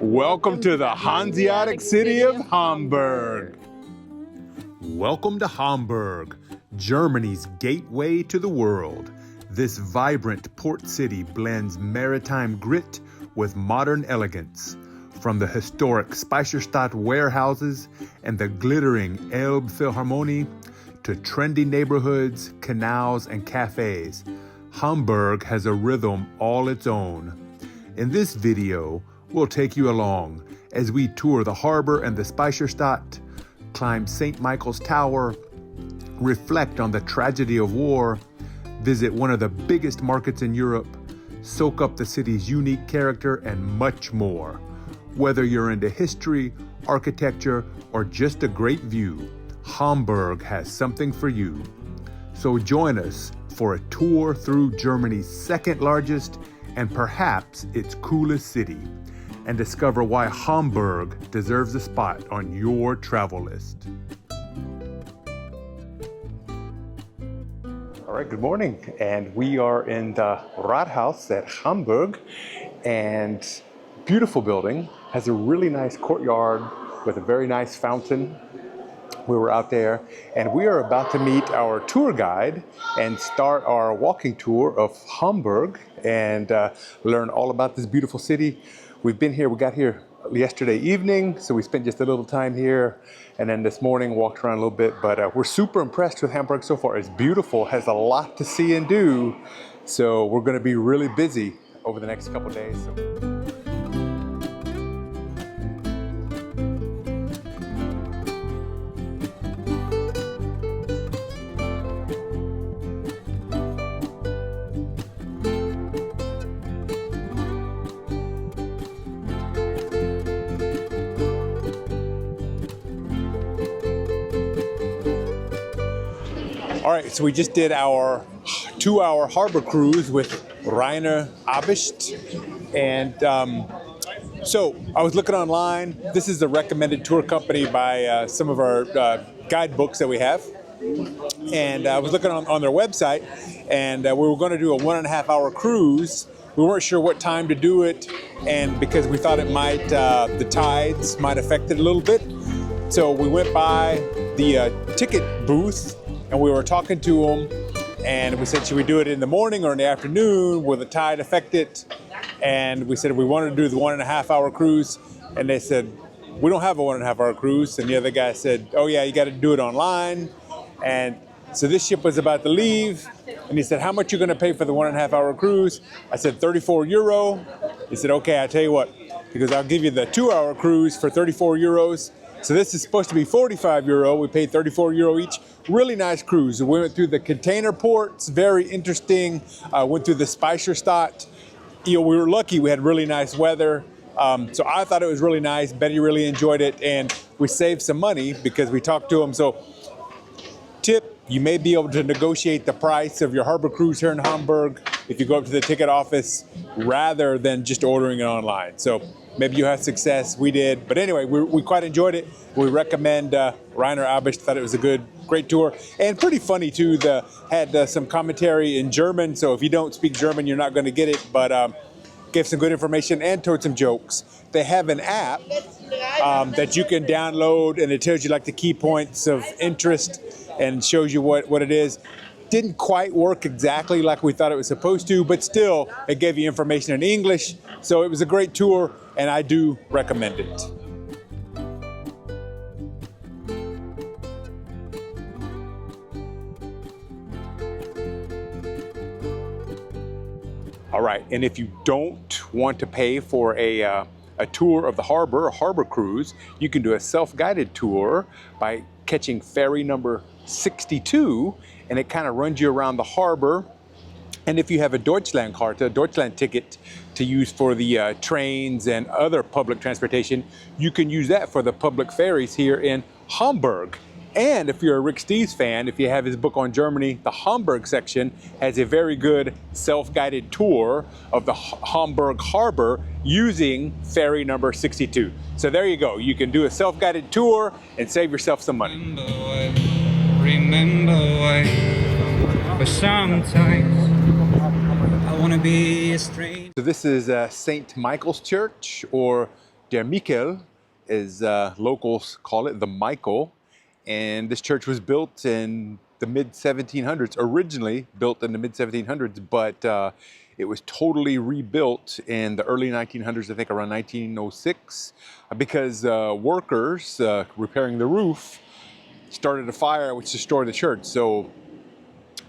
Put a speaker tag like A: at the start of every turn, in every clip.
A: Welcome to the Hanseatic city of Hamburg.
B: Welcome to Hamburg, Germany's gateway to the world. This vibrant port city blends maritime grit with modern elegance. From the historic Speicherstadt warehouses and the glittering Elbphilharmonie to trendy neighborhoods, canals, and cafes, Hamburg has a rhythm all its own. In this video, we'll take you along as we tour the harbor and the Speicherstadt, climb St. Michael's Tower, reflect on the tragedy of war, visit one of the biggest markets in Europe, soak up the city's unique character, and much more. Whether you're into history, architecture, or just a great view, Hamburg has something for you. So join us for a tour through Germany's second largest and perhaps its coolest city, and discover why Hamburg deserves a spot on your travel list.
A: All right, good morning. And we are in the Rathaus at Hamburg, and beautiful building, has a really nice courtyard with a very nice fountain. We were out there, and we are about to meet our tour guide and start our walking tour of Hamburg and learn all about this beautiful city. We got here yesterday evening, so we spent just a little time here, and then this morning walked around a little bit, but we're super impressed with Hamburg so far. It's beautiful, has a lot to see and do, so we're gonna be really busy over the next couple days. All right, so we just did our 2-hour harbor cruise with Rainer Abischt. And so I was looking online. This is the recommended tour company by some of our guidebooks that we have. And I was looking on their website, and we were going to do a 1.5-hour cruise. We weren't sure what time to do it, and because we thought it might, the tides might affect it a little bit. So we went by the ticket booth, and we were talking to them, and we said, should we do it in the morning or in the afternoon? Will the tide affect it? And we said we wanted to do the 1.5-hour cruise, and they said, we don't have a 1.5-hour cruise. And the other guy said, oh yeah, you got to do it online. And so this ship was about to leave, and he said, how much you going to pay for the 1.5-hour cruise? I said, 34 euro. He said, okay, I'll tell you what, because I'll give you the 2-hour cruise for 34 euros. So this is supposed to be 45 euro. We paid 34 euro each. Really nice cruise. We went through the container ports, very interesting. Went through the Speicherstadt. We were lucky, we had really nice weather. So I thought it was really nice. Betty really enjoyed it, and we saved some money because we talked to them. So tip, you may be able to negotiate the price of your harbor cruise here in Hamburg if you go up to the ticket office rather than just ordering it online. So maybe you had success, we did. But anyway, we quite enjoyed it. We recommend Rainer Abischt, thought it was a great tour. And pretty funny too, had some commentary in German. So if you don't speak German, you're not gonna get it, but gave some good information and told some jokes. They have an app that you can download, and it tells you like the key points of interest and shows you what it is. Didn't quite work exactly like we thought it was supposed to, but still, it gave you information in English. So it was a great tour, and I do recommend it. All right, and if you don't want to pay for a tour of the harbor, a harbor cruise, you can do a self-guided tour by catching ferry number 62, and it kind of runs you around the harbor. And if you have a Deutschland ticket to use for the trains and other public transportation, you can use that for the public ferries here in Hamburg. And if you're a Rick Steves fan, if you have his book on Germany, the Hamburg section has a very good self-guided tour of the Hamburg harbor using ferry number 62. So there you go. You can do a self-guided tour and save yourself some money.
C: Remember why, but sometimes I want to be a stranger.
A: So this is St. Michael's Church, or Der Michael, as locals call it, the Michael. And this church was built in the mid-1700s, originally built in the mid-1700s, but it was totally rebuilt in the early 1900s, I think around 1906, because workers repairing the roof started a fire which destroyed the church. So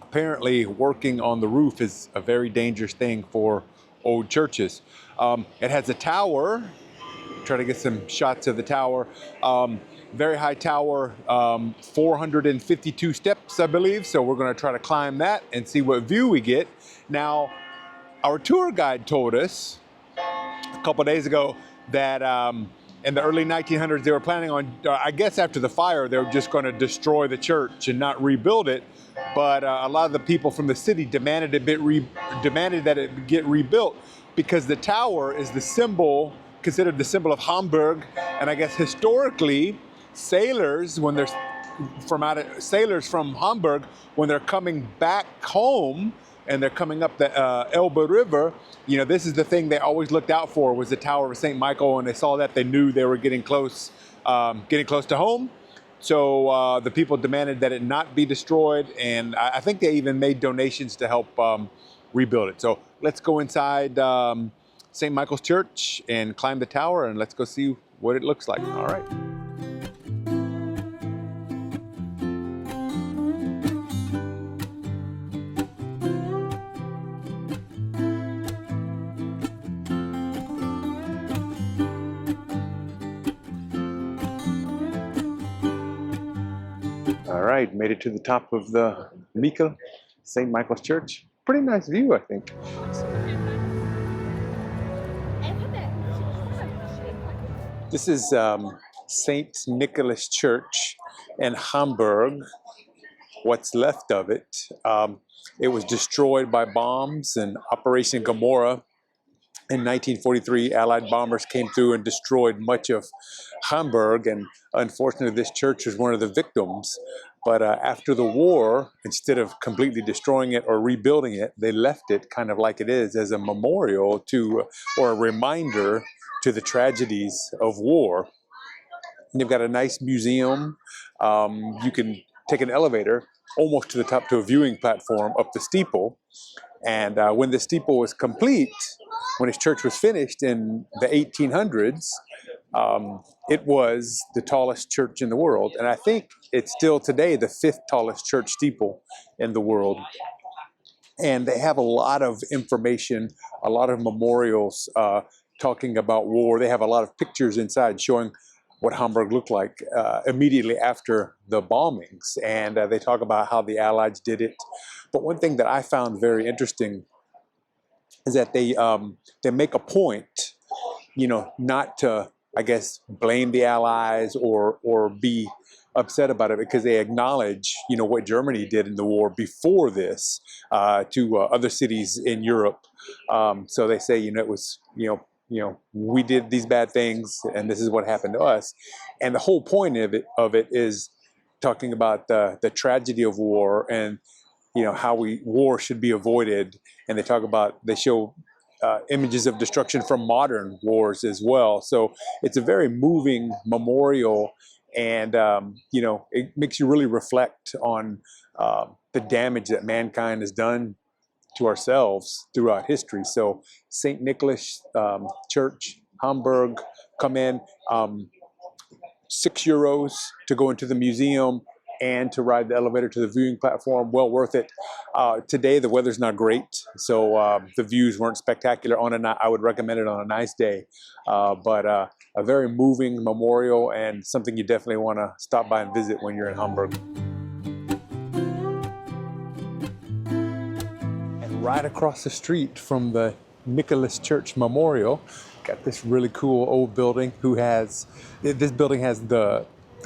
A: apparently working on the roof is a very dangerous thing for old churches. It has a tower. Try to get some shots of the tower. Very high tower, 452 steps, I believe. So we're going to try to climb that and see what view we get. Now, our tour guide told us a couple days ago that in the early 1900s, they were planning on, I guess after the fire, they were just going to destroy the church and not rebuild it. But a lot of the people from the city demanded that it get rebuilt because the tower is the symbol, considered the symbol of Hamburg. And I guess historically, sailors from Hamburg, when they're coming back home and they're coming up the Elbe River, you know, this is the thing they always looked out for, was the Tower of St. Michael. And they saw that, they knew they were getting close to home. So the people demanded that it not be destroyed. And I think they even made donations to help rebuild it. So let's go inside St. Michael's Church and climb the tower, and let's go see what it looks like. All right. All right, made it to the top of the Michael, St. Michael's Church. Pretty nice view, I think. This is St. Nicholas Church in Hamburg, what's left of it. It was destroyed by bombs and Operation Gomorrah. In 1943, Allied bombers came through and destroyed much of Hamburg, and unfortunately this church was one of the victims. But after the war, instead of completely destroying it or rebuilding it, they left it kind of like it is as a memorial to, or a reminder to the tragedies of war. And they've got a nice museum. You can take an elevator almost to the top to a viewing platform up the steeple. And when the steeple was complete, when his church was finished in the 1800s, it was the tallest church in the world. And I think it's still today the 5th tallest church steeple in the world. And they have a lot of information, a lot of memorials talking about war. They have a lot of pictures inside showing what Hamburg looked like immediately after the bombings. And they talk about how the Allies did it. But one thing that I found very interesting is that they make a point, you know, not to, I guess, blame the Allies or be upset about it, because they acknowledge, you know, what Germany did in the war before this to other cities in Europe. So they say, you know, it was, you know, we did these bad things and this is what happened to us. And the whole point of it is talking about the tragedy of war and, you know, how war should be avoided. And they show images of destruction from modern wars as well. So it's a very moving memorial, and you know, it makes you really reflect on the damage that mankind has done to ourselves throughout history. So St. Nicholas Church, Hamburg, come in, €6 to go into the museum and to ride the elevator to the viewing platform. Well worth it. Today the weather's not great, so the views weren't spectacular. I would recommend it on a nice day, but a very moving memorial and something you definitely want to stop by and visit when you're in Hamburg. And right across the street from the Nicholas Church Memorial, got this really cool old building. This building has the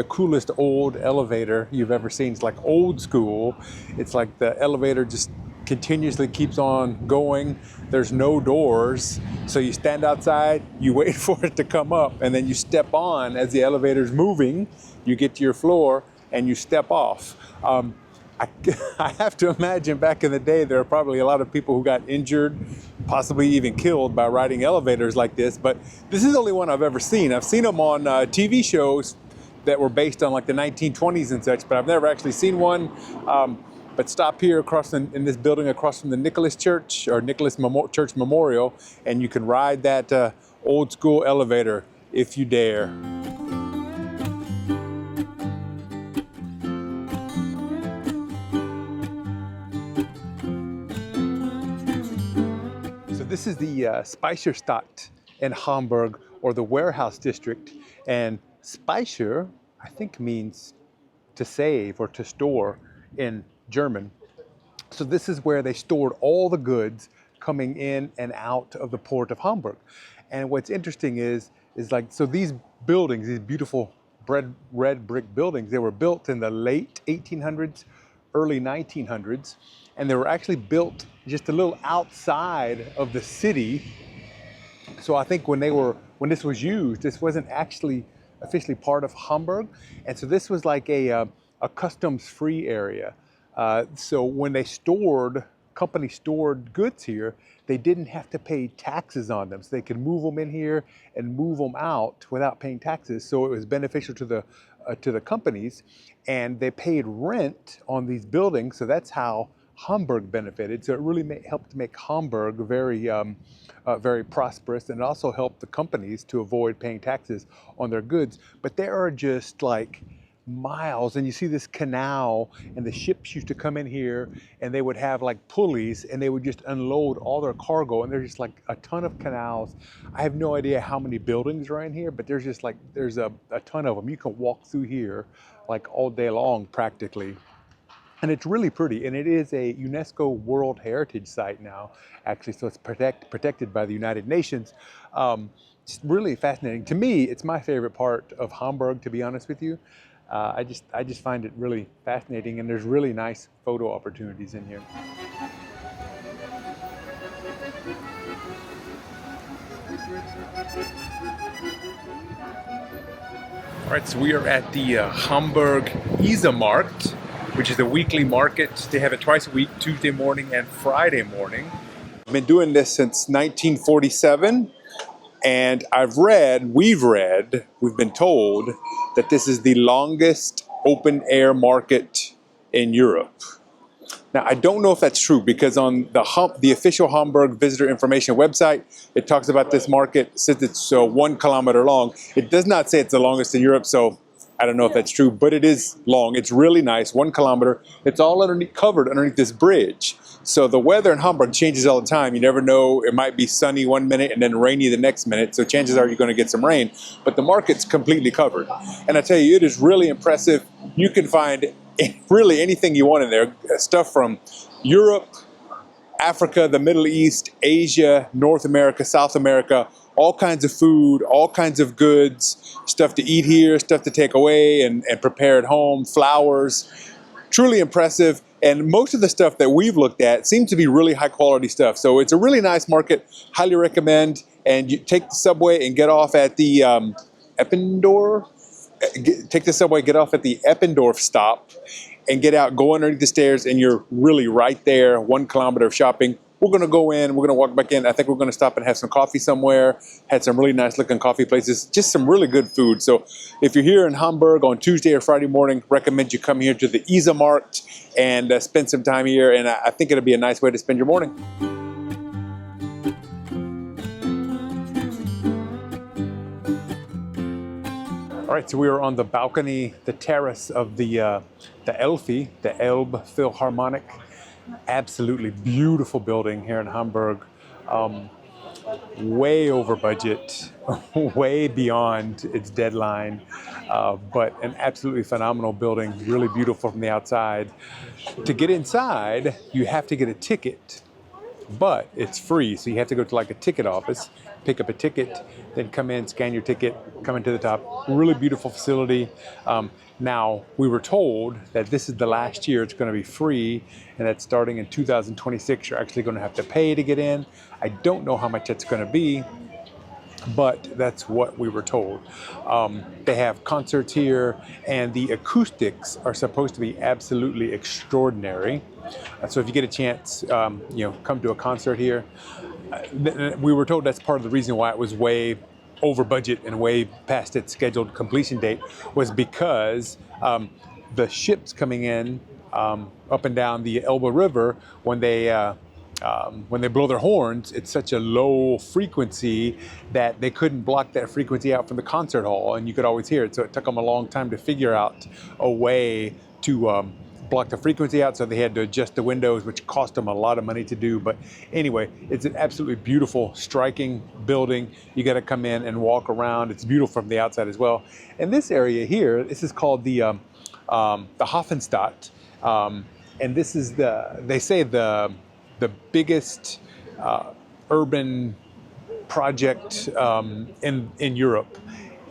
A: coolest old elevator you've ever seen. It's like old school. It's like the elevator just continuously keeps on going. There's no doors. So you stand outside, you wait for it to come up, and then you step on as the elevator's moving. You get to your floor and you step off. I have to imagine back in the day, there are probably a lot of people who got injured, possibly even killed by riding elevators like this. But this is the only one I've ever seen. I've seen them on TV shows that were based on like the 1920s and such, but I've never actually seen one. But stop here in this building across from the Nicholas Church or Church Memorial, and you can ride that old school elevator if you dare. This is the Speicherstadt in Hamburg, or the warehouse district. And Speicher, I think, means to save or to store in German. So this is where they stored all the goods coming in and out of the port of Hamburg. And what's interesting is like, so these buildings, these beautiful red brick buildings, they were built in the late 1800s, early 1900s. And they were actually built just a little outside of the city. So I think when this was used, this wasn't actually officially part of Hamburg. And so this was like a customs-free area. So when companies stored goods here, they didn't have to pay taxes on them. So they could move them in here and move them out without paying taxes. So it was beneficial to the companies, and they paid rent on these buildings. So that's how Hamburg benefited. So it really helped make Hamburg very prosperous, and it also helped the companies to avoid paying taxes on their goods. But there are just like miles, and you see this canal, and the ships used to come in here, and they would have like pulleys, and they would just unload all their cargo, and there's just like a ton of canals. I have no idea how many buildings are in here, but there's a ton of them. You can walk through here like all day long practically. And it's really pretty, and it is a UNESCO World Heritage Site now, actually, so it's protected by the United Nations. It's really fascinating. To me, it's my favorite part of Hamburg, to be honest with you. I just find it really fascinating, and there's really nice photo opportunities in here. All right, so we are at the Hamburg Markt, which is a weekly market. They have it twice a week, Tuesday morning and Friday morning. I've been doing this since 1947, and we've been told that this is the longest open air market in Europe. Now, I don't know if that's true, because on the official Hamburg visitor information website, it talks about this market, since it's 1 kilometer long. It does not say it's the longest in Europe, so I don't know if that's true, but it is long. It's really nice, 1 kilometer. It's all covered underneath this bridge. So the weather in Hamburg changes all the time. You never know, it might be sunny one minute and then rainy the next minute. So chances are you're going to get some rain, but the market's completely covered. And I tell you, it is really impressive. You can find really anything you want in there. Stuff from Europe, Africa, the Middle East, Asia, North America, South America, all kinds of food, all kinds of goods, stuff to eat here, stuff to take away and prepare at home, flowers. Truly impressive. And most of the stuff that we've looked at seems to be really high quality stuff. So it's a really nice market. Highly recommend. And you take the subway and get off at the Eppendorf. Take the subway, get off at the Eppendorf stop, and get out, go underneath the stairs, and you're really right there. 1 kilometer of shopping. We're going to go in, we're going to walk back in. I think we're going to stop and have some coffee somewhere. Had some really nice looking coffee places, just some really good food. So if you're here in Hamburg on Tuesday or Friday morning, recommend you come here to the Markt and spend some time here. And I think it'll be a nice way to spend your morning. All right, so we are on the balcony, the terrace of the Elphi, the Elbphilharmonie. Absolutely beautiful building here in Hamburg. Way over budget, way beyond its deadline, but an absolutely phenomenal building, really beautiful from the outside. To get inside, you have to get a ticket, but it's free. So you have to go to like a ticket office, pick up a ticket, then come in, scan your ticket, come into the top. Really beautiful facility. Now, we were told that this is the last year it's going to be free, and that starting in 2026, you're actually going to have to pay to get in. I don't know how much that's going to be, but that's what we were told. They have concerts here, and the acoustics are supposed to be absolutely extraordinary. So if you get a chance, come to a concert here. We were told that's part of the reason why it was way over budget and way past its scheduled completion date, was because the ships coming in up and down the Elbe River, when they blow their horns, it's such a low frequency that they couldn't block that frequency out from the concert hall, and you could always hear it. So it took them a long time to figure out a way to block the frequency out, so they had to adjust the windows, which cost them a lot of money to do. But anyway, it's an absolutely beautiful, striking building. You got to come in and walk around. It's beautiful from the outside as well. And this area here, this is called the Hafenstadt, and this is they say the biggest urban project in Europe.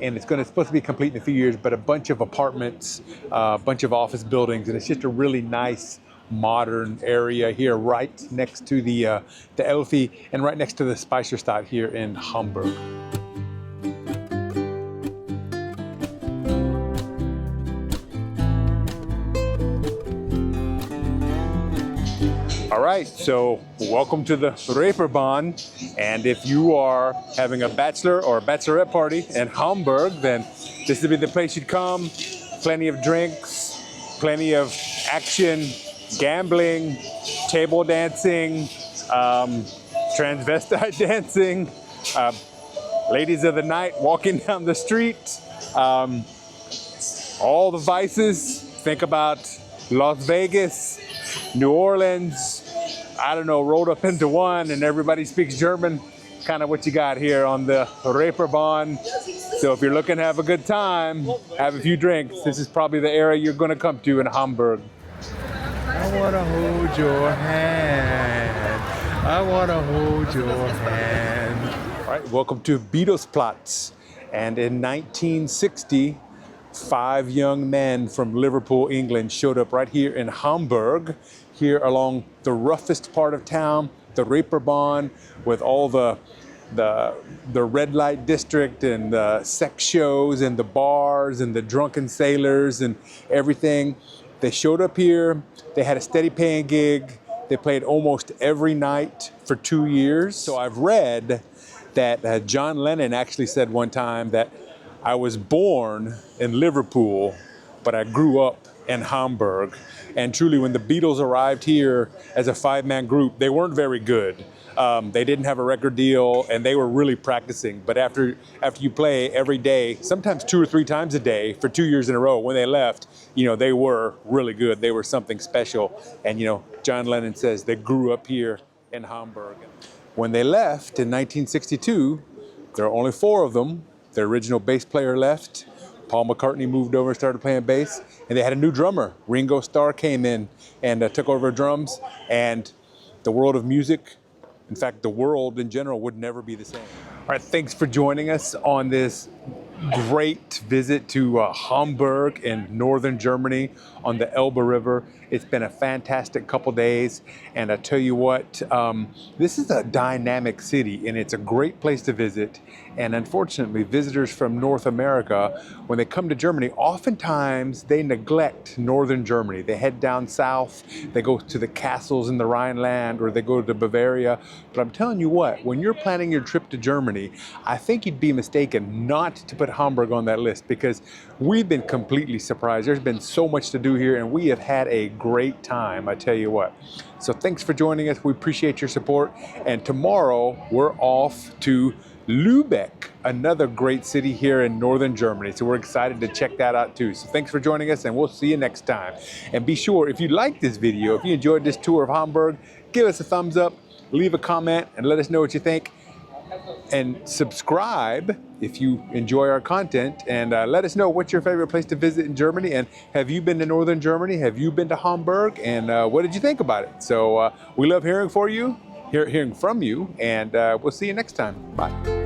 A: And it's supposed to be complete in a few years, but a bunch of apartments, a bunch of office buildings, and it's just a really nice modern area here, right next to the Elphi and right next to the Speicherstadt here in Hamburg. All right, so welcome to the Reeperbahn, and if you are having a bachelor or a bachelorette party in Hamburg, then this would be the place you'd come. Plenty of drinks, plenty of action, gambling, table dancing, transvestite dancing, ladies of the night walking down the street, all the vices. Think about Las Vegas, New Orleans, I don't know, rolled up into one, and everybody speaks German. Kind of what you got here on the Reeperbahn. So if you're looking to have a good time, have a few drinks, this is probably the area you're going to come to in Hamburg.
B: I want to hold your hand. I want to hold your hand.
A: All right, welcome to Beatles-Platz. And in 1960, 5 young men from Liverpool, England showed up right here in Hamburg, here along the roughest part of town, the Reeperbahn, with all the red light district and the sex shows and the bars and the drunken sailors and everything. They showed up here. They had a steady paying gig. They played almost every night for 2 years. So I've read that John Lennon actually said one time that I was born in Liverpool, but I grew up in Hamburg. And truly, when the Beatles arrived here as a 5-man group, they weren't very good. They didn't have a record deal, and they were really practicing. But after you play every day, sometimes 2 or 3 times a day for 2 years in a row, when they left, they were really good. They were something special. And, John Lennon says they grew up here in Hamburg. When they left in 1962, there were only 4 of them. The original bass player left. Paul McCartney moved over and started playing bass, and they had a new drummer. Ringo Starr came in and took over drums, and the world of music, in fact, the world in general, would never be the same. All right, thanks for joining us on this great visit to Hamburg in northern Germany on the Elbe River. It's been a fantastic couple days, and I tell you what, this is a dynamic city, and it's a great place to visit. And unfortunately, visitors from North America, when they come to Germany, oftentimes they neglect northern Germany. They head down south, they go to the castles in the Rhineland, or they go to Bavaria. But I'm telling you what, when you're planning your trip to Germany, I think you'd be mistaken not to put Hamburg on that list, because we've been completely surprised. There's been so much to do here, and we have had a great time, I tell you what. So thanks for joining us. We appreciate your support. And tomorrow we're off to Lübeck, another great city here in northern Germany. So we're excited to check that out too. So thanks for joining us, and we'll see you next time. And be sure, if you like this video, if you enjoyed this tour of Hamburg, give us a thumbs up, leave a comment, and let us know what you think. And subscribe if you enjoy our content, and let us know what's your favorite place to visit in Germany, and have you been to northern Germany? Have you been to Hamburg? And what did you think about it? So we love hearing from you, and we'll see you next time. Bye.